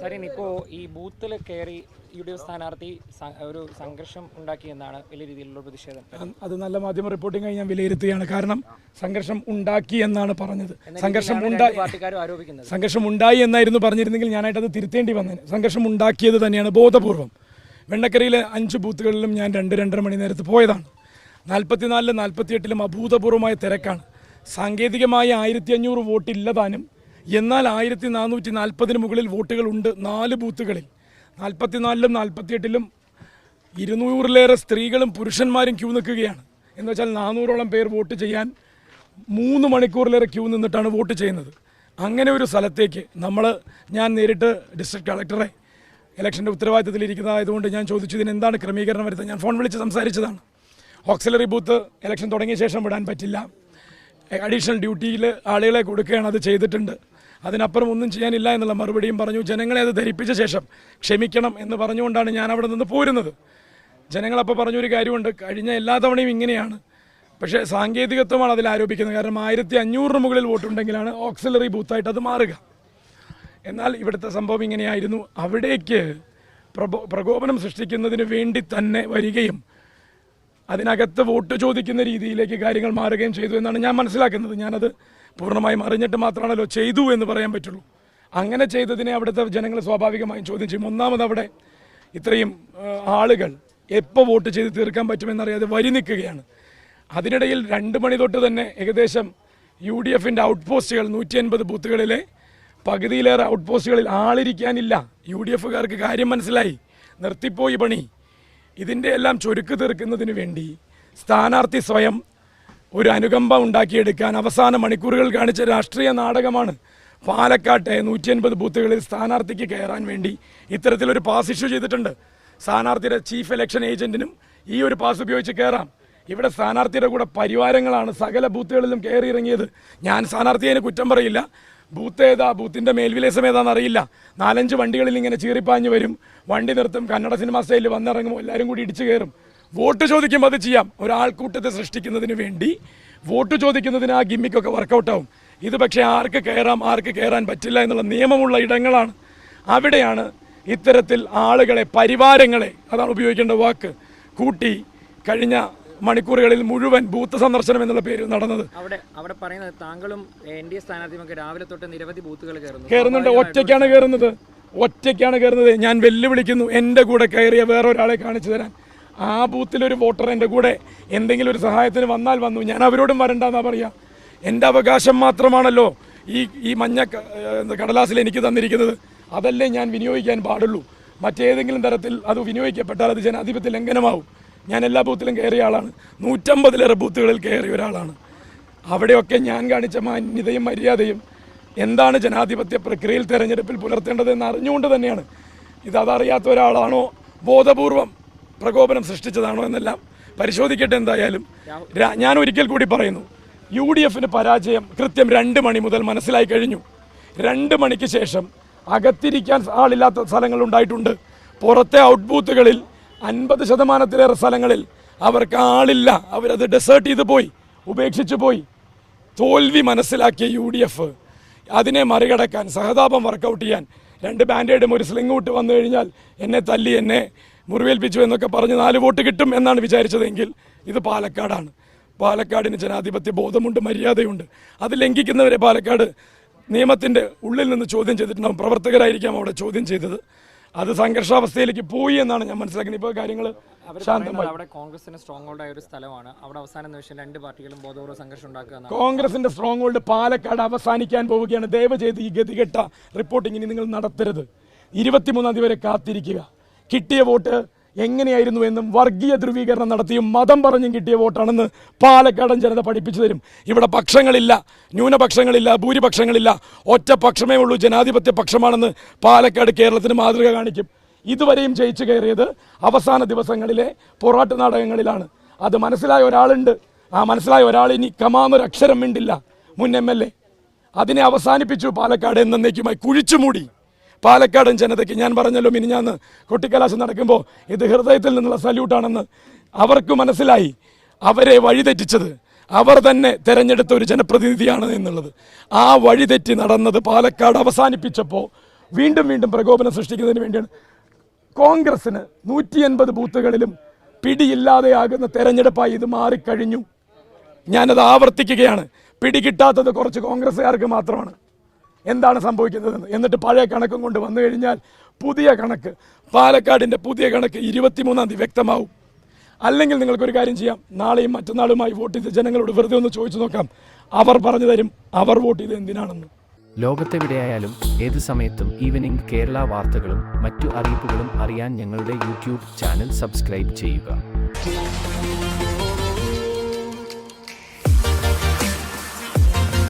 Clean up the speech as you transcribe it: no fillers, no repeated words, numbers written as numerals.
സരിൻ, ഇപ്പോൾ ഈ ബൂത്തിൽ കയറി UDF സ്ഥാനാർത്ഥി ഒരു സംഘർഷം ഉണ്ടാക്കിയെന്നാണ് വലിയ രീതിയിലുള്ള പ്രതിഷേധം. അത് നല്ല മാധ്യമ റിപ്പോർട്ടിംഗായി ഞാൻ വിലയിരുത്തുകയാണ്. കാരണം സംഘർഷം ഉണ്ടാക്കി എന്നാണ് പറഞ്ഞത്. സംഘർഷം ഉണ്ടായി എന്നായിരുന്നു പറഞ്ഞിരുന്നെങ്കിൽ ഞാനായിട്ട് അത് തിരുത്തേണ്ടി വന്നേനെ. സംഘർഷം ഉണ്ടാക്കിയത് തന്നെയാണ് ബോധപൂർവം. വെണ്ണക്കരയിലെ 5 ബൂത്തുകളിലും ഞാൻ 2-2.5 മണി നേരത്ത് പോയതാണ്. 44-ലും 48-ലും അഭൂതപൂർവമായ തിരക്കാണ്. സാങ്കേതികമായ 1500 വോട്ടില്ലതാനും, എന്നാൽ 1440 മുകളിൽ വോട്ടുകളുണ്ട് 4 ബൂത്തുകളിൽ. 44-ലും 48-ലും 200-ലേറെ സ്ത്രീകളും പുരുഷന്മാരും ക്യൂ നിൽക്കുകയാണ്. എന്ന് വെച്ചാൽ 400ഓളം പേർ വോട്ട് ചെയ്യാൻ 3 മണിക്കൂറിലേറെ ക്യൂ നിന്നിട്ടാണ് വോട്ട് ചെയ്യുന്നത്. അങ്ങനെ ഒരു സ്ഥലത്തേക്ക് ഞാൻ നേരിട്ട് ഡിസ്ട്രിക്ട് കളക്ടറെ ഇലക്ഷൻ്റെ ഉത്തരവാദിത്തത്തിലിരിക്കുന്നതായതുകൊണ്ട് ഞാൻ ചോദിച്ചു, ഇതിന് എന്താണ് ക്രമീകരണം വരുന്നത്. ഞാൻ ഫോൺ വിളിച്ച് സംസാരിച്ചതാണ്. ഓക്സിലറി ബൂത്ത് ഇലക്ഷൻ തുടങ്ങിയ ശേഷം വിടാൻ പറ്റില്ല, അഡീഷണൽ ഡ്യൂട്ടിയിൽ ആളുകളെ കൊടുക്കുകയാണ്, അത് ചെയ്തിട്ടുണ്ട്, അതിനപ്പുറം ഒന്നും ചെയ്യാനില്ല എന്നുള്ള മറുപടിയും പറഞ്ഞു. ജനങ്ങളെ അത് ധരിപ്പിച്ച ശേഷം ക്ഷമിക്കണം എന്ന് പറഞ്ഞുകൊണ്ടാണ് ഞാൻ അവിടെ നിന്ന് പോരുന്നത്. ജനങ്ങളപ്പോൾ പറഞ്ഞൊരു കാര്യമുണ്ട്, കഴിഞ്ഞ എല്ലാ തവണയും ഇങ്ങനെയാണ്, പക്ഷേ സാങ്കേതികത്വമാണ് അതിൽ ആരോപിക്കുന്നത്. കാരണം 1500 മുകളിൽ വോട്ടുണ്ടെങ്കിലാണ് ഓക്സിലറി ബൂത്തായിട്ട് അത് മാറുക. എന്നാൽ ഇവിടുത്തെ സംഭവം ഇങ്ങനെയായിരുന്നു. അവിടേക്ക് പ്രകോപനം സൃഷ്ടിക്കുന്നതിന് വേണ്ടി തന്നെ വരികയും അതിനകത്ത് വോട്ട് ചോദിക്കുന്ന രീതിയിലേക്ക് കാര്യങ്ങൾ മാറുകയും ചെയ്തു എന്നാണ് ഞാൻ മനസ്സിലാക്കുന്നത്. ഞാനത് പൂർണ്ണമായും അറിഞ്ഞിട്ട് മാത്രമാണല്ലോ ചെയ്തു എന്ന് പറയാൻ പറ്റുള്ളൂ. അങ്ങനെ ചെയ്തതിനെ അവിടുത്തെ ജനങ്ങൾ സ്വാഭാവികമായും ചോദ്യം ചെയ്യും. ഒന്നാമത് അവിടെ ഇത്രയും ആളുകൾ എപ്പോൾ വോട്ട് ചെയ്ത് തീർക്കാൻ പറ്റുമെന്നറിയാതെ വരി നിൽക്കുകയാണ്. അതിനിടയിൽ 2 മണി തൊട്ട് തന്നെ ഏകദേശം UDFൻ്റെ ഔട്ട് പോസ്റ്റുകൾ 180 ബൂത്തുകളിലെ പകുതിയിലേറെ ഔട്ട് പോസ്റ്റുകളിൽ ആളിരിക്കാനില്ല. UDFകാർക്ക് കാര്യം മനസ്സിലായി, നിർത്തിപ്പോയി പണി. ഇതിൻ്റെ എല്ലാം ചുരുക്ക് തീർക്കുന്നതിന് വേണ്ടി സ്ഥാനാർത്ഥി സ്വയം ഒരു അനുകമ്പ ഉണ്ടാക്കിയെടുക്കാൻ അവസാന മണിക്കൂറുകൾ കാണിച്ച രാഷ്ട്രീയ നാടകമാണ്. പാലക്കാട്ടെ 180 ബൂത്തുകളിൽ സ്ഥാനാർത്ഥിക്ക് കയറാൻ വേണ്ടി ഇത്തരത്തിലൊരു പാസ് ഇഷ്യൂ ചെയ്തിട്ടുണ്ട്. സ്ഥാനാർത്ഥിയുടെ ചീഫ് ഇലക്ഷൻ ഏജന്റിനും ഈ ഒരു പാസ് ഉപയോഗിച്ച് കയറാം. ഇവിടെ സ്ഥാനാർത്ഥിയുടെ കൂടെ പരിവാരങ്ങളാണ് സകല ബൂത്തുകളിലും കയറി ഇറങ്ങിയത്. ഞാൻ സ്ഥാനാർത്ഥിയെ കുറ്റം പറയില്ല. ബൂത്ത് ഏതാ, ബൂത്തിൻ്റെ മേൽവിലേസം ഏതാണെന്ന് അറിയില്ല. 4-5 വണ്ടികളിൽ ഇങ്ങനെ ചീറിപ്പാഞ്ഞ് വരും, വണ്ടി നിർത്തും, കന്നഡ സിനിമ സ്റ്റൈലിൽ വന്നിറങ്ങും, എല്ലാവരും കൂടി ഇടിച്ചു കയറും. വോട്ട് ചോദിക്കുമ്പോൾ അത് ചെയ്യാം. ഒരാൾക്കൂട്ടത്തെ സൃഷ്ടിക്കുന്നതിന് വേണ്ടി വോട്ട് ചോദിക്കുന്നതിന് ആ ഗിമ്മിക്കൊക്കെ വർക്കൗട്ടാവും. ഇത് പക്ഷേ ആർക്ക് കയറാം ആർക്ക് കയറാൻ പറ്റില്ല എന്നുള്ള നിയമമുള്ള ഇടങ്ങളാണ്. അവിടെയാണ് ഇത്തരത്തിൽ ആളുകളെ, പരിവാരങ്ങളെ, അതാണ് ഉപയോഗിക്കേണ്ട വാക്ക്, കൂട്ടി കഴിഞ്ഞ മണിക്കൂറുകളിൽ മുഴുവൻ ബൂത്ത് സന്ദർശനം എന്നുള്ള പേര് നടന്നത്. അവിടെ പറയുന്നത് താങ്കളും NDA സ്ഥാനാർത്ഥിയുമൊക്കെ രാവിലെ തൊട്ട് നിരവധി ബൂത്തുകൾ കയറുന്നുണ്ട്. ഒറ്റയ്ക്കാണ് കയറുന്നത്. ഞാൻ വെല്ലുവിളിക്കുന്നു, എൻ്റെ കൂടെ കയറിയ വേറൊരാളെ കാണിച്ചു തരാൻ. ആ ബൂത്തിലൊരു വോട്ടർ എൻ്റെ കൂടെ എന്തെങ്കിലും ഒരു സഹായത്തിന് വന്നാൽ വന്നു, ഞാൻ അവരോടും വരണ്ടെന്നാ പറയാ. എൻ്റെ അവകാശം മാത്രമാണല്ലോ ഈ മഞ്ഞ കടലാസിൽ എനിക്ക് തന്നിരിക്കുന്നത്. അതല്ലേ ഞാൻ വിനിയോഗിക്കാൻ പാടുള്ളൂ. മറ്റേതെങ്കിലും തരത്തിൽ അത് വിനിയോഗിക്കപ്പെട്ടാൽ അത് ജനാധിപത്യ ലംഘനമാവും. ഞാൻ എല്ലാ ബൂത്തിലും കയറിയ ആളാണ്. 150-ലേറെ ബൂത്തുകളിൽ കയറിയ ഒരാളാണ്. അവിടെയൊക്കെ ഞാൻ കാണിച്ച മാന്യതയും മര്യാദയും എന്താണ് ജനാധിപത്യ പ്രക്രിയയിൽ തെരഞ്ഞെടുപ്പിൽ പുലർത്തേണ്ടതെന്ന് അറിഞ്ഞുകൊണ്ട് തന്നെയാണ്. അതറിയാത്ത ഒരാളാണോ, ബോധപൂർവം പ്രകോപനം സൃഷ്ടിച്ചതാണോ എന്നെല്ലാം പരിശോധിക്കട്ടെ. എന്തായാലും ഞാൻ ഒരിക്കൽ കൂടി പറയുന്നു, UDFന് പരാജയം കൃത്യം 2 മണി മുതൽ മനസ്സിലായി കഴിഞ്ഞു. 2 മണിക്ക് ശേഷം അകത്തിരിക്കാൻ ആളില്ലാത്ത സ്ഥലങ്ങൾ ഉണ്ടായിട്ടുണ്ട്. പുറത്തെ ഔട്ട് ബൂത്തുകളിൽ 50%-ലേറെ സ്ഥലങ്ങളിൽ അവർക്ക് ആളില്ല. അവരത് ഡെസേർട്ട് ചെയ്ത് പോയി, ഉപേക്ഷിച്ചു പോയി. തോൽവി മനസ്സിലാക്കിയ UDF അതിനെ മറികടക്കാൻ, സഹതാപം വർക്കൗട്ട് ചെയ്യാൻ 2 ബാൻഡേഡും ഒരു സ്ലിംഗ് ഔട്ട് വന്നു കഴിഞ്ഞാൽ എന്നെ തല്ലി, എന്നെ മുറിവേൽപ്പിച്ചു എന്നൊക്കെ പറഞ്ഞ് 4 വോട്ട് കിട്ടും എന്നാണ് വിചാരിച്ചതെങ്കിൽ ഇത് പാലക്കാടാണ്. പാലക്കാടിന് ജനാധിപത്യ ബോധമുണ്ട്, മര്യാദയുണ്ട്. അത് ലംഘിക്കുന്നവരെ പാലക്കാട് നിയമത്തിൻ്റെ ഉള്ളിൽ നിന്ന് ചോദ്യം ചെയ്തിട്ടുണ്ടാവും. പ്രവർത്തകരായിരിക്കാം അവിടെ ചോദ്യം ചെയ്തത്. അത് സംഘർഷാവസ്ഥയിലേക്ക് പോയി എന്നാണ് ഞാൻ മനസ്സിലാക്കുന്നത്. ഇപ്പോൾ കാര്യങ്ങൾ ശാന്തമായി. അവിടെ കോൺഗ്രസിന്റെ സ്ട്രോങ് ഹോൾഡ് ആയ ഒരു സ്ഥലമാണ്. അവിടെ അവസാന നിമിഷം 2 പാർട്ടികളും ബോധപൂർവ്വ സംഘർഷം ഉണ്ടാക്കുക. കോൺഗ്രസിന്റെ സ്ട്രോങ് ഹോൾഡ് പാലക്കാട് അവസാനിക്കാൻ പോവുകയാണ്. ദയവ് ചെയ്ത് ഈ ഗതികെട്ട റിപ്പോർട്ടിംഗ് ഇനി നിങ്ങൾ നടത്തരുത്. 23-ാം തീയതി വരെ കാത്തിരിക്കുക. കിട്ടിയ വോട്ട് എങ്ങനെയായിരുന്നു എന്നും വർഗീയ ധ്രുവീകരണം നടത്തിയും മതം പറഞ്ഞും കിട്ടിയ വോട്ടാണെന്ന് പാലക്കാടൻ ജനത പഠിപ്പിച്ചു തരും. ഇവിടെ പക്ഷങ്ങളില്ല, ന്യൂനപക്ഷങ്ങളില്ല, ഭൂരിപക്ഷങ്ങളില്ല, ഒറ്റ പക്ഷമേ ഉള്ളൂ, ജനാധിപത്യ പക്ഷമാണെന്ന് പാലക്കാട് കേരളത്തിന് മാതൃക കാണിക്കും. ഇതുവരെയും ജയിച്ചു കയറിയത് അവസാന ദിവസങ്ങളിലെ പൊറാട്ട് നാടകങ്ങളിലാണ്. അത് മനസ്സിലായ ഒരാളുണ്ട്. ആ മനസ്സിലായ ഒരാൾ ഇനി കമാന്നൊരക്ഷരം മിണ്ടില്ല. മുൻ MLA അതിനെ അവസാനിപ്പിച്ചു. പാലക്കാട് എന്നേക്കുമായി കുഴിച്ചുമൂടി. പാലക്കാടൻ ജനതയ്ക്ക് ഞാൻ പറഞ്ഞല്ലോ മിനിഞ്ഞാന്ന് കൊട്ടിക്കലാശം നടക്കുമ്പോൾ ഇത് ഹൃദയത്തിൽ നിന്നുള്ള സല്യൂട്ടാണെന്ന് അവർക്ക് മനസ്സിലായി. അവരെ വഴിതെറ്റിച്ചത് അവർ തന്നെ തെരഞ്ഞെടുത്ത ഒരു ജനപ്രതിനിധിയാണ് എന്നുള്ളത്. ആ വഴിതെറ്റി നടന്നത് പാലക്കാട് അവസാനിപ്പിച്ചപ്പോൾ വീണ്ടും വീണ്ടും പ്രകോപനം സൃഷ്ടിക്കുന്നതിന് വേണ്ടിയാണ്. കോൺഗ്രസ്സിന് 180 ബൂത്തുകളിലും പിടിയില്ലാതെയാകുന്ന തെരഞ്ഞെടുപ്പായി ഇത് മാറിക്കഴിഞ്ഞു. ഞാനത് ആവർത്തിക്കുകയാണ്. പിടികിട്ടാത്തത് കുറച്ച് കോൺഗ്രസ്സുകാർക്ക് മാത്രമാണ് എന്താണ് സംഭവിക്കുന്നതെന്ന്. എന്നിട്ട് പഴയ കണക്കും കൊണ്ട് വന്നു കഴിഞ്ഞാൽ പുതിയ കണക്ക്, പാലക്കാടിൻ്റെ പുതിയ കണക്ക് 23-ാം തീയതി വ്യക്തമാവും. അല്ലെങ്കിൽ നിങ്ങൾക്കൊരു കാര്യം ചെയ്യാം, നാളെയും മറ്റന്നാളുമായി വോട്ട് ചെയ്ത ജനങ്ങളോട് വെറുതെ ഒന്ന് ചോദിച്ചു നോക്കാം. അവർ പറഞ്ഞു തരും അവർ വോട്ട് ചെയ്ത് എന്തിനാണെന്ന്. ലോകത്തെവിടെയായാലും ഏത് സമയത്തും ഈവനിംഗ് കേരള വാർത്തകളും മറ്റു അറിയിപ്പുകളും അറിയാൻ ഞങ്ങളുടെ യൂട്യൂബ് ചാനൽ സബ്സ്ക്രൈബ് ചെയ്യുക.